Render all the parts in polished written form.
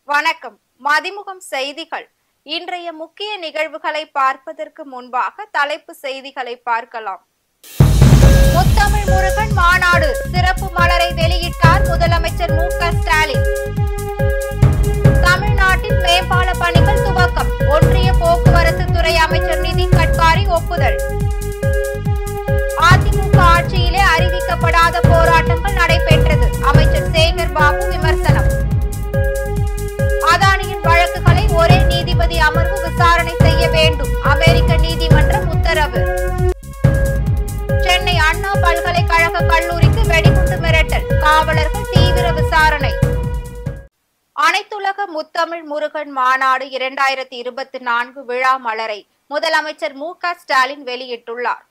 வணக்கம். மதிமுகம் செய்திகள். இன்றைய முக்கிய நிகழ்வுகளை பார்ப்பதற்கு முன்பாக தலைப்பு செய்திகளை பார்க்கலாம். முத்தமிழ் முருகன் மாநாடு சிறப்பு மலரை வெளியிட்டார் முதலமைச்சர் மு.க. ஸ்டாலின். தமிழ்நாட்டில் மேம்பால பணிகள் துவக்கம். ஒன்றிய போக்குவரத்து துறை அமைச்சர் நிதின் கட்காரி ஒப்புதல். அதிமுக ஆட்சியிலே அறிவிக்கப்படாத போராட்டங்கள் நடைபெற்றது. அமைச்சர் சேகர் பாபு விமர்சனம். அதானியின் வழக்குகளை ஒரே நீதிபதி அமர்வு விசாரணை செய்ய வேண்டும். அமெரிக்க நீதிமன்றம் உத்தரவு. சென்னை அண்ணா பல்கலைக்கழக கல்லூரிக்கு வெடிகுண்டு மிரட்டல். காவலர்கள் தீவிர விசாரணை. அனைத்துலக முத்தமிழ் முருகன் மாநாடு 2024 விழா மலரை முதலமைச்சர் மு.க. ஸ்டாலின் வெளியிட்டுள்ளார்.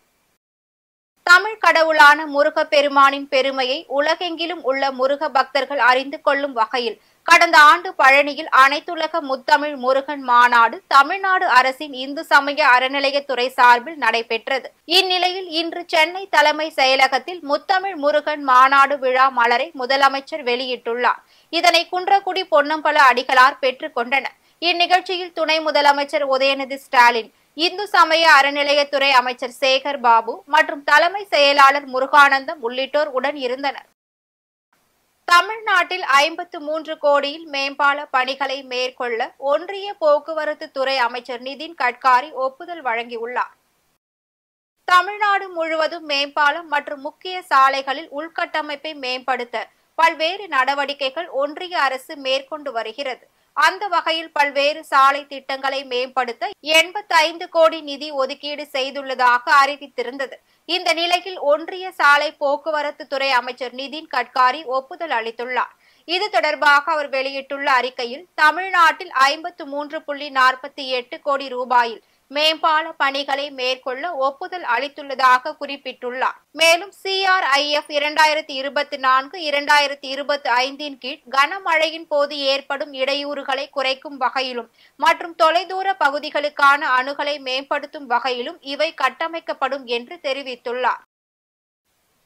தமிழ் கடவுளான முருக பெருமானின் பெருமையை உலகெங்கிலும் உள்ள முருக பக்தர்கள் அறிந்து கொள்ளும் வகையில் கடந்த ஆண்டு பழனியில் அனைத்துலக முத்தமிழ் முருகன் மாநாடு தமிழ்நாடு அரசின் இந்து சமய அறநிலையத்துறை சார்பில் நடைபெற்றது. இந்நிலையில் இன்று சென்னை தலைமை செயலகத்தில் முத்தமிழ் முருகன் மாநாடு விழா மலரை முதலமைச்சர் வெளியிட்டுள்ளார். இதனை குன்றக்குடி பொன்னம்பல அடிகளார் பெற்றுக் கொண்டனர். இந்நிகழ்ச்சியில் துணை முதலமைச்சர் உதயநிதி ஸ்டாலின், இந்து சமய அறநிலையத்துறை அமைச்சர் சேகர் பாபு மற்றும் தலைமை செயலாளர் முருகானந்தம் உள்ளிட்டோர் உடன் இருந்தனர். தமிழ்நாட்டில் 53 கோடியில் மேம்பால பணிகளை மேற்கொள்ள ஒன்றிய போக்குவரத்து துறை அமைச்சர் நிதின் கட்காரி ஒப்புதல் வழங்கியுள்ளார். தமிழ்நாடு முழுவதும் மேம்பாலம் மற்றும் முக்கிய சாலைகளில் உள்கட்டமைப்பை மேம்படுத்த பல்வேறு நடவடிக்கைகள் ஒன்றிய அரசு மேற்கொண்டு வருகிறது. அந்த வகையில் பல்வேறு சாலை திட்டங்களை மேம்படுத்த 85 கோடி நிதி ஒதுக்கீடு செய்துள்ளதாக அறிவித்திருந்தது. இந்த நிலையில் ஒன்றிய சாலை போக்குவரத்து துறை அமைச்சர் நிதின் கட்காரி ஒப்புதல் அளித்துள்ளார். இது தொடர்பாக அவர் வெளியிட்டுள்ள அறிக்கையில் தமிழ்நாட்டில் 53.48 கோடி ரூபாயில் மேம்பால பணிகளை மேற்கொள்ள ஒப்புதல் அளித்துள்ளதாக குறிப்பிட்டுள்ளார். மேலும் CRIF 2024-2025 கீழ் கனமழையின் போது ஏற்படும் இடையூறுகளை குறைக்கும் வகையிலும் மற்றும் தொலைதூர பகுதிகளுக்கான அணுகலை மேம்படுத்தும் வகையிலும் இவை கட்டமைக்கப்படும் என்று தெரிவித்துள்ளார்.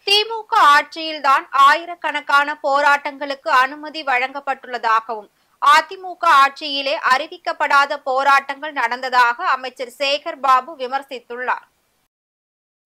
திமுக ஆட்சியில்தான் ஆயிரக்கணக்கான போராட்டங்களுக்கு அனுமதி வழங்கப்பட்டுள்ளதாகவும் அதிமுக ஆட்சியிலே அறிவிக்கப்படாத போராட்டங்கள் நடந்ததாக அமைச்சர் சேகர் பாபு விமர்சித்துள்ளார்.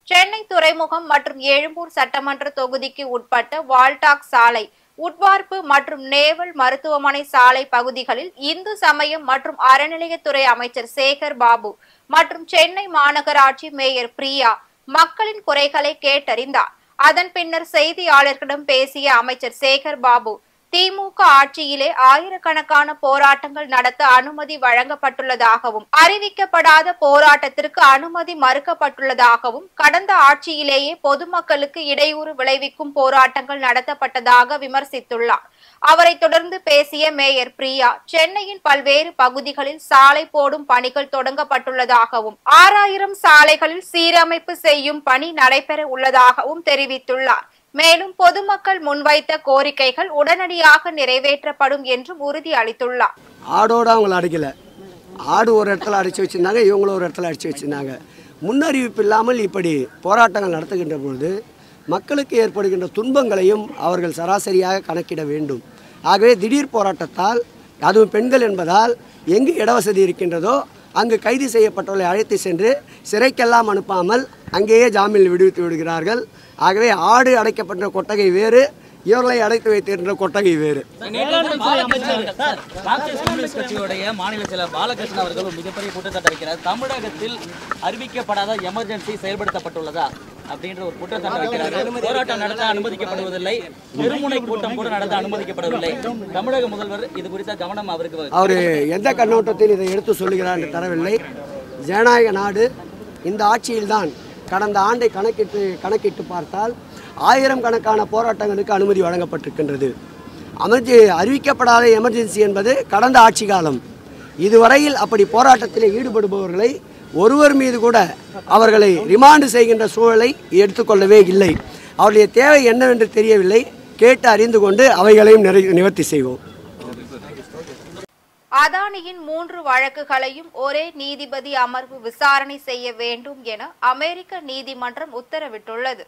சென்னை துறைமுகம் மற்றும் எழும்பூர் சட்டமன்ற தொகுதிக்கு உட்பட்ட வால்டாக் சாலை, உட்வார்ப்பு மற்றும் நேவல் மருத்துவமனை சாலை பகுதிகளில் இந்து சமயம் மற்றும் அறநிலையத்துறை அமைச்சர் சேகர் பாபு மற்றும் சென்னை மாநகராட்சி மேயர் பிரியா மக்களின் குறைகளை கேட்டறிந்தார். அதன் பின்னர் செய்தியாளர்களிடம் பேசிய அமைச்சர் சேகர் பாபு, திமுக ஆட்சியிலே ஆயிரக்கணக்கான போராட்டங்கள் நடத்த அனுமதி வழங்கப்பட்டுள்ளதாகவும் அறிவிக்கப்படாத போராட்டத்திற்கு அனுமதி மறுக்கப்பட்டுள்ளதாகவும் கடந்த ஆட்சியிலேயே பொதுமக்களுக்கு இடையூறு விளைவிக்கும் போராட்டங்கள் நடத்தப்பட்டதாக விமர்சித்துள்ளார். அவரை தொடர்ந்து பேசிய மேயர் பிரியா, சென்னையின் பல்வேறு பகுதிகளில் சாலை போடும் பணிகள் தொடங்கப்பட்டுள்ளதாகவும் 6000 சாலைகளில் சீரமைப்பு செய்யும் பணி நடைபெற உள்ளதாகவும் தெரிவித்துள்ளார். மேலும் பொதுமக்கள் முன்வைத்த கோரிக்கைகள் உடனடியாக நிறைவேற்றப்படும் என்றும் உறுதி அளித்துள்ளார். ஆடோட அவங்களை அடிக்கல, ஆடு ஒரு இடத்துல அடிச்சு வச்சிருந்தாங்க, இவங்களும் ஒரு இடத்துல அடிச்சு வச்சிருந்தாங்க. முன்னறிவிப்பு இல்லாமல் இப்படி போராட்டங்கள் நடத்துகின்ற பொழுது மக்களுக்கு ஏற்படுகின்ற துன்பங்களையும் அவர்கள் சராசரியாக கணக்கிட வேண்டும். ஆகவே திடீர் போராட்டத்தால், அதுவும் பெண்கள் என்பதால் எங்கு இடவசதி இருக்கின்றதோ அங்கு கைது செய்யப்பட்டவர்களை அழைத்து சென்று சிறைக்கெல்லாம் அனுப்பாமல் அங்கேயே ஜாமீனில் விடுவித்து விடுகிறார்கள். ஆகவே ஆடு அடைக்கப்பட்ட கொட்டகை வேறு, இவர்களை அடைத்து வைத்திருக்கின்ற கொட்டகை வேறு. கட்சியுடைய மாநில செயலர் பாலகிருஷ்ணன் அவர்கள் ஒரு மிகப்பெரிய குற்றச்சாட்டு வைக்கிறார். தமிழகத்தில் அறிவிக்கப்படாத எமர்ஜென்சி செயல்படுத்தப்பட்டுள்ளதா அப்படின்ற ஒரு குற்றச்சாட்டு வைக்கிறார். போராட்டம் நடத்த அனுமதிக்கப்படுவதில்லை, திருமுனை கூட்டம் கூட நடத்த அனுமதிக்கப்படவில்லை. தமிழக முதல்வர் இது குறித்த கவனம் அவருக்கு அவர் எந்த கண்ணோட்டத்தில் இதை எடுத்து சொல்லுகிறார் என்று தரவில்லை. ஜனநாயக நாடு. இந்த ஆட்சியில்தான் கடந்த ஆண்டை கணக்கிட்டு பார்த்தால் 1000 கணக்கான போராட்டங்களுக்கு அனுமதி வழங்கப்பட்டிருக்கின்றது. அறிவிக்கப்படாத எமர்ஜென்சி என்பது கடந்த ஆட்சி காலம். இதுவரையில் அப்படி போராட்டத்தில் ஈடுபடுபவர்களை ஒருவர் மீது கூட அவர்களை ரிமாண்டு செய்கின்ற சூழலை எடுத்துக்கொள்ளவே இல்லை. அவருடைய தேவை என்னவென்று தெரியவில்லை. கேட்டு அறிந்து கொண்டு அவைகளையும் நிவர்த்தி செய்வோம். அதானியின் 3 வழக்குகளையும் ஒரே நீதிபதி அமர்வு விசாரணை செய்ய வேண்டும் என அமெரிக்க நீதிமன்றம் உத்தரவிட்டுள்ளது.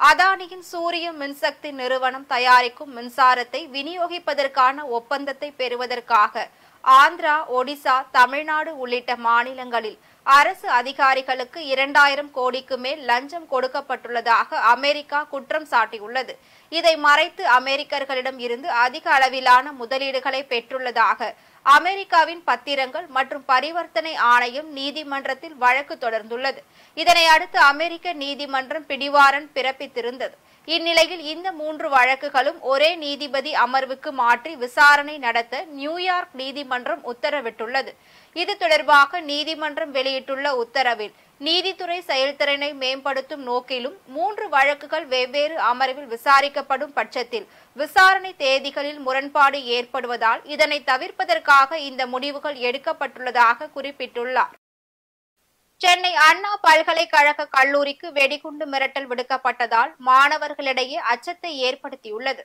அதானியின் சூரிய மின்சக்தி நிறுவனம் தயாரிக்கும் மின்சாரத்தை விநியோகிப்பதற்கான ஒப்பந்தத்தை பெறுவதற்காக ஆந்திரா, ஒடிசா, தமிழ்நாடு உள்ளிட்ட மாநிலங்களில் அரசு அதிகாரிகளுக்கு 2000 கோடிக்கு மேல் லஞ்சம் கொடுக்கப்பட்டுள்ளதாக அமெரிக்கா குற்றம் சாட்டியுள்ளது. இதை மறைத்து அமெரிக்கர்களிடம் இருந்து அதிக அளவிலான முதலீடுகளை பெற்றுள்ளதாக அமெரிக்காவின் பத்திரங்கள் மற்றும் பரிவர்த்தனை ஆணையம் நீதிமன்றத்தில் வழக்கு தொடர்ந்துள்ளது. இதனை அடுத்து அமெரிக்க நீதிமன்றம் பிடிவாரண்ட் பிறப்பித்திருந்தது. இந்நிலையில் இந்த 3 வழக்குகளும் ஒரே நீதிபதி அமர்வுக்கு மாற்றி விசாரணை நடத்த நியூயார்க் நீதிமன்றம் உத்தரவிட்டுள்ளது. இது தொடர்பாக நீதிமன்றம் வெளியிட்டுள்ள உத்தரவில் நீதித்துறை செயல்திறனை மேம்படுத்தும் நோக்கிலும் 3 வழக்குகள் வெவ்வேறு அமர்வில் விசாரிக்கப்படும் பட்சத்தில் விசாரணை தேதிகளில் முரண்பாடு ஏற்படுவதால் இதனை தவிர்ப்பதற்காக இந்த முடிவுகள் எடுக்கப்பட்டுள்ளதாக குறிப்பிட்டுள்ளார். சென்னை அண்ணா பல்கலைக்கழக கல்லூரிக்கு வெடிகுண்டு மிரட்டல் விடுக்கப்பட்டதால் மாணவர்களிடையே அச்சத்தை ஏற்படுத்தியுள்ளது.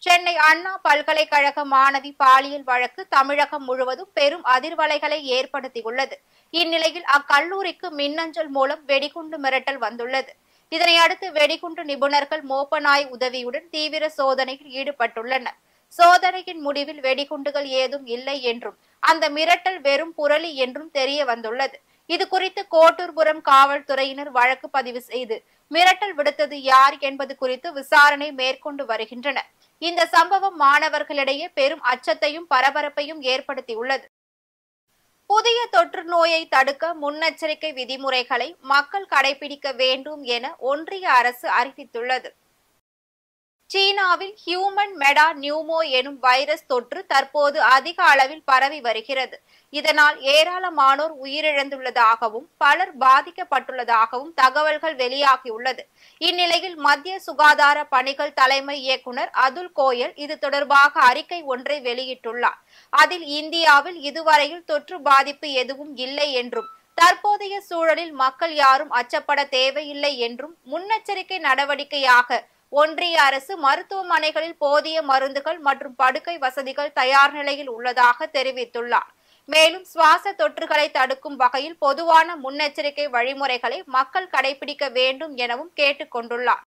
சென்னை அண்ணா பல்கலைக்கழக மாணவி பாலியல் வழக்கு தமிழகம் முழுவதும் பெரும் அதிர்வலைகளை ஏற்படுத்தியுள்ளது. இந்நிலையில் அக்கல்லூரிக்கு மின்னஞ்சல் மூலம் வெடிகுண்டு மிரட்டல் வந்துள்ளது. இதனையடுத்து வெடிகுண்டு நிபுணர்கள் மோப்பநாய் உதவியுடன் தீவிர சோதனையில் ஈடுபட்டுள்ளனர். சோதனையின் முடிவில் வெடிகுண்டுகள் ஏதும் இல்லை என்றும் அந்த மிரட்டல் வெறும் புரளி என்றும் தெரிய வந்துள்ளது. இதுகுறித்து கோட்டூர்புரம் காவல்துறையினர் வழக்கு பதிவு செய்து மிரட்டல் விடுத்தது யார் என்பது குறித்து விசாரணை மேற்கொண்டு வருகின்றனர். இந்த சம்பவம் மாணவர்களிடையே பெரும் அச்சத்தையும் பரபரப்பையும் ஏற்படுத்தியுள்ளது. புதிய தொற்று நோயை தடுக்க முன்னெச்சரிக்கை விதிமுறைகளை மக்கள் கடைபிடிக்க வேண்டும் என ஒன்றிய அரசு அறிவித்துள்ளது. சீனாவில் ஹியூமன் மெடா நியூமோ எனும் வைரஸ் தொற்று தற்போது அதிக அளவில் பரவி வருகிறது. இதனால் ஏராளமானோர் உயிரிழந்துள்ளதாகவும் பலர் பாதிக்கப்பட்டுள்ளதாகவும் தகவல்கள் வெளியாகியுள்ளது. இந்நிலையில் மத்திய சுகாதார பணிகள் தலைமை இயக்குனர் அதுல் கோயல் இது தொடர்பாக அறிக்கை ஒன்றை வெளியிட்டுள்ளார். அதில் இந்தியாவில் இதுவரையில் தொற்று பாதிப்பு எதுவும் இல்லை என்றும் தற்போதைய சூழலில் மக்கள் யாரும் அச்சப்பட தேவையில்லை என்றும் முன்னெச்சரிக்கை நடவடிக்கையாக ஒன்றிய அரசு மருத்துவமனைகளில் போதிய மருந்துகள் மற்றும் படுக்கை வசதிகள் தயார் நிலையில் உள்ளதாக தெரிவித்துள்ளார். மேலும் சுவாச தொற்றுகளை தடுக்கும் வகையில் பொதுவான முன்னெச்சரிக்கை வழிமுறைகளை மக்கள் கடைபிடிக்க வேண்டும் எனவும் கேட்டுக் கொண்டுள்ளார்.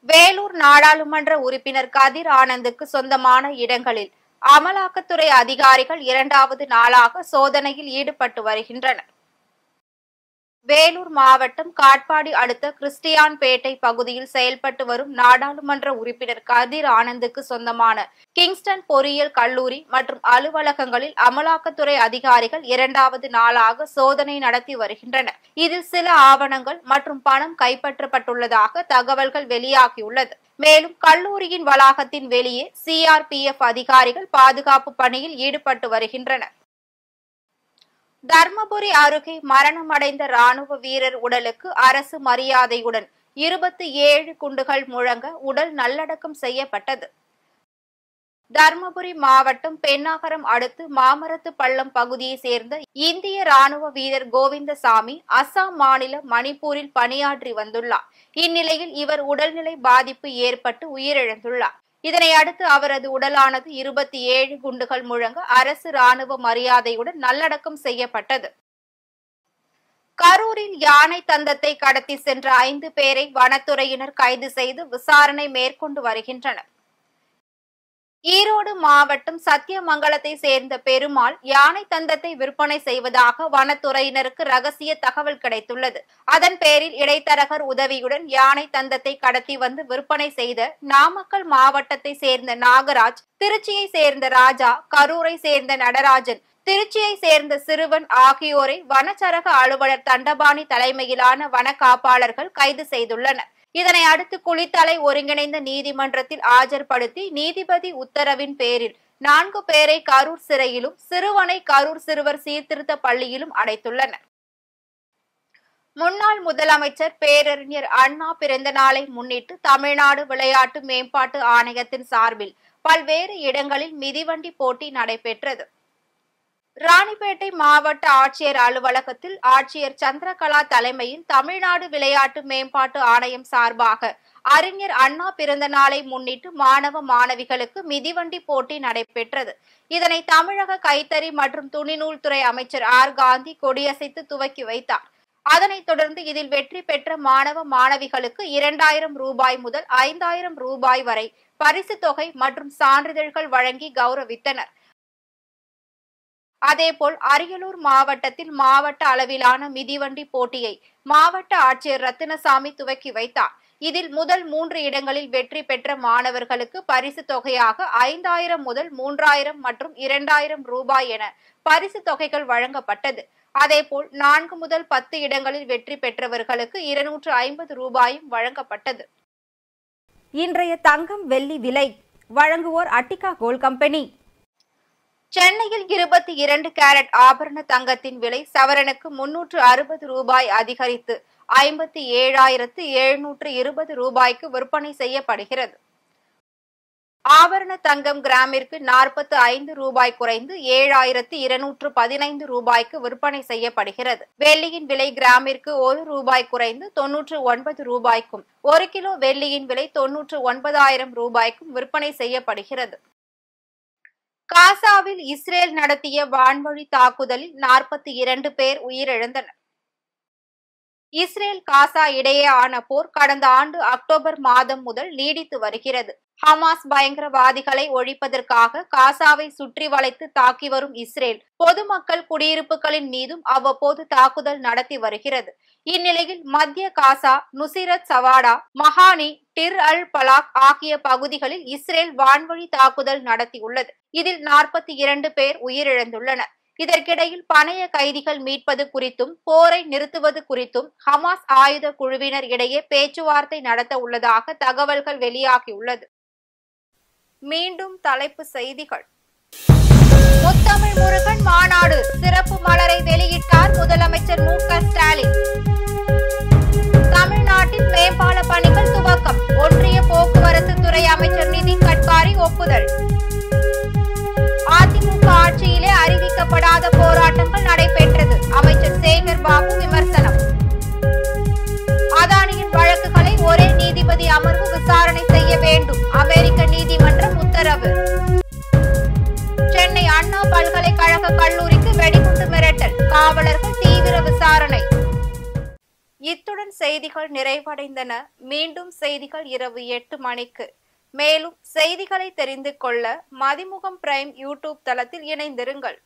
வேலூர் நாடாளுமன்ற உறுப்பினர் கதிர் ஆனந்துக்கு சொந்தமான இடங்களில் அமலாக்கத்துறை அதிகாரிகள் 2வது நாளாக சோதனையில் ஈடுபட்டு வருகின்றனர். வேலூர் மாவட்டம் காட்பாடி அடுத்த கிறிஸ்டியான்பேட்டை பகுதியில் செயல்பட்டு வரும் நாடாளுமன்ற உறுப்பினர் கதிர் ஆனந்துக்கு சொந்தமான கிங்ஸ்டன் பொறியியல் கல்லூரி மற்றும் அலுவலகங்களில் அமலாக்கத்துறை அதிகாரிகள் 2வது நாளாக சோதனை நடத்தி வருகின்றனர். இதில் சில ஆவணங்கள் மற்றும் பணம் கைப்பற்றப்பட்டுள்ளதாக தகவல்கள் வெளியாகியுள்ளது. மேலும் கல்லூரியின் வளாகத்தின் வெளியே CRPF அதிகாரிகள் பாதுகாப்பு பணியில் ஈடுபட்டு வருகின்றனர். தர்மபுரி அருகே மரணமடைந்த ராணுவ வீரர் உடலுக்கு அரசு மரியாதையுடன் 27 குண்டுகள் முழங்க உடல் நல்லடக்கம் செய்யப்பட்டது. தர்மபுரி மாவட்டம் பென்னாகரம் அடுத்து மாமரத்து பள்ளம் பகுதியை சேர்ந்த இந்திய ராணுவ வீரர் கோவிந்தசாமி அசாம் மாநிலம் மணிப்பூரில் பணியாற்றி வந்துள்ளார். இந்நிலையில் இவர் உடல்நிலை பாதிப்பு ஏற்பட்டு உயிரிழந்துள்ளார். இதனை அடுத்து அவரது உடலானது 27 குண்டுகள் முழங்க அரசு ராணுவ மரியாதையுடன் நல்லடக்கம் செய்யப்பட்டது. கரூரில் யானை தந்தத்தை கடத்தி சென்ற 5 பேரை வனத்துறையினர் கைது செய்து விசாரணை மேற்கொண்டு வருகின்றனர். ஈரோடு மாவட்டம் சத்தியமங்கலத்தை சேர்ந்த பெருமாள் யானை தந்தத்தை விற்பனை செய்வதாக வனத்துறையினருக்கு ரகசிய தகவல் கிடைத்துள்ளது. அதன் பேரில் இடைத்தரகர் உதவியுடன் யானை தந்தத்தை கடத்தி வந்து விற்பனை செய்த நாமக்கல் மாவட்டத்தை சேர்ந்த நாகராஜ், திருச்சியை சேர்ந்த ராஜா, கரூரை சேர்ந்த நடராஜன், திருச்சியை சேர்ந்த சிறுவன் ஆகியோரை வனச்சரக அலுவலர் தண்டபாணி தலைமையிலான வன காப்பாளர்கள் கைது செய்துள்ளனர். இதனை அடுத்து குளித்தலை ஒருங்கிணைந்த நீதிமன்றத்தில் ஆஜர்படுத்தி நீதிபதி உத்தரவின் பேரில் 4 பேரை கரூர் சிறையிலும் சிறுவனை கரூர் சிறுவர் சீர்திருத்த பள்ளியிலும் அடைத்துள்ளனர். முன்னாள் முதலமைச்சர் பேரறிஞர் அண்ணா பிறந்த நாளை முன்னிட்டு தமிழ்நாடு விளையாட்டு மேம்பாட்டு ஆணையத்தின் சார்பில் பல்வேறு இடங்களில் மிதிவண்டி போட்டி நடைபெற்றது. ராணிப்பேட்டை மாவட்ட ஆட்சியர் அலுவலகத்தில் ஆட்சியர் சந்திரகலா தலைமையில் தமிழ்நாடு விளையாட்டு மேம்பாட்டு ஆணையம் சார்பாக அறிஞர் அண்ணா பிறந்த நாளை முன்னிட்டு மாணவ மாணவிகளுக்கு மிதிவண்டி போட்டி நடைபெற்றது. இதனை தமிழக கைத்தறி மற்றும் துணிநூல் துறை அமைச்சர் R. காந்தி கொடியசைத்து துவக்கி வைத்தார். அதனைத் தொடர்ந்து இதில் வெற்றி பெற்ற மாணவ மாணவிகளுக்கு 2000 ரூபாய் முதல் 5000 ரூபாய் வரை பரிசு தொகை மற்றும் சான்றிதழ்கள் வழங்கி கௌரவித்தனர். அதேபோல் அரியலூர் மாவட்டத்தில் மாவட்ட அளவிலான மிதிவண்டி போட்டியை மாவட்ட ஆட்சியர் ரத்தினசாமி துவக்கி வைத்தார். இதில் முதல் 3 இடங்களில் வெற்றி பெற்ற மாணவர்களுக்கு பரிசு தொகையாக 5000 முதல் 3000 மற்றும் 2000 ரூபாய் என பரிசு தொகைகள் வழங்கப்பட்டது. அதேபோல் 4 முதல் 10 இடங்களில் வெற்றி பெற்றவர்களுக்கு 250 ரூபாயும் வழங்கப்பட்டது. இன்றைய தங்கம் வெள்ளி விலை வழங்குவோர் அட்டிகா கோல்ட் கம்பெனி. சென்னையில் 22 கேரட் ஆபரண தங்கத்தின் விலை சவரனுக்கு 360 ரூபாய் அதிகரித்து 57,720 ரூபாய்க்கு விற்பனை செய்யப்படுகிறது. ஆபரண தங்கம் கிராமிற்கு 45 ரூபாய் குறைந்து 7,215 ரூபாய்க்கு விற்பனை செய்யப்படுகிறது. வெள்ளியின் விலை கிராமிற்கு 1 ரூபாய் குறைந்து 99 ரூபாய்க்கும் 1 கிலோ வெள்ளியின் விலை 99,000 ரூபாய்க்கும் விற்பனை செய்யப்படுகிறது. காசாவில் இஸ்ரேல் நடத்திய வான்வழி தாக்குதலில் 42 பேர் உயிரிழந்தனர். இஸ்ரேல் காசா இடையேயான போர் கடந்த ஆண்டு அக்டோபர் மாதம் முதல் நீடித்து வருகிறது. ஹமாஸ் பயங்கரவாதிகளை ஒழிப்பதற்காக காசாவை சுற்றி வளைத்து தாக்கி வரும் இஸ்ரேல் பொதுமக்கள் குடியிருப்புகளின் மீதும் அவ்வப்போது தாக்குதல் நடத்தி வருகிறது. இந்நிலையில் மத்திய காசா, நுசிரத் சவாடா, மஹானி, டிர் அல் பலாக் ஆகிய பகுதிகளில் இஸ்ரேல் வான்வழி தாக்குதல் நடத்தியுள்ளது. இதில் 42 பேர் உயிரிழந்துள்ளனர். இதற்கிடையில் பணைய கைதிகள் மீட்பது குறித்தும் போரை நிறுத்துவது குறித்தும் ஹமாஸ் ஆயுத குழுவினர் இடையே பேச்சுவார்த்தை நடத்த உள்ளதாக தகவல்கள் வெளியாகியுள்ளது. மீண்டும் தலைப்பு செய்திகள். முத்தமிழ் முருகன் மாநாடு சிறப்பு மலரை வெளியிட்டார் முதலமைச்சர் மு.க. ஸ்டாலின். தமிழ்நாட்டில் மேம்பால பணிகள் துவக்கம், ஒன்றிய போக்குவரத்து துறை அமைச்சர் நிதின் கட்காரி ஒப்புதல். அதிமுக ஆட்சியிலே அறிவிக்கப்படாத போராட்டங்கள் நடைபெற்றது, அமைச்சர் சேகர் பாபு விமர்சனம். அதானியின் வழக்குகளை ஒரே நீதிபதி அமர்வு விசாரணை செய்ய வேண்டும், அமெரிக்க நீதிமன்றம் உத்தரவு. சென்னை அண்ணா பல்கலைக்கழக கல்லூரிக்கு வெடிகுண்டு மிரட்டல், காவலர்கள் தீவிர விசாரணை. இத்துடன் செய்திகள் நிறைவடைந்தன. மீண்டும் செய்திகள் இரவு 8 மணிக்கு. மேலும் செய்திகளை தெரிந்து கொள்ள மதிமுகம் பிரைம் யூடியூப் தளத்தில் இணைந்திருங்கள்.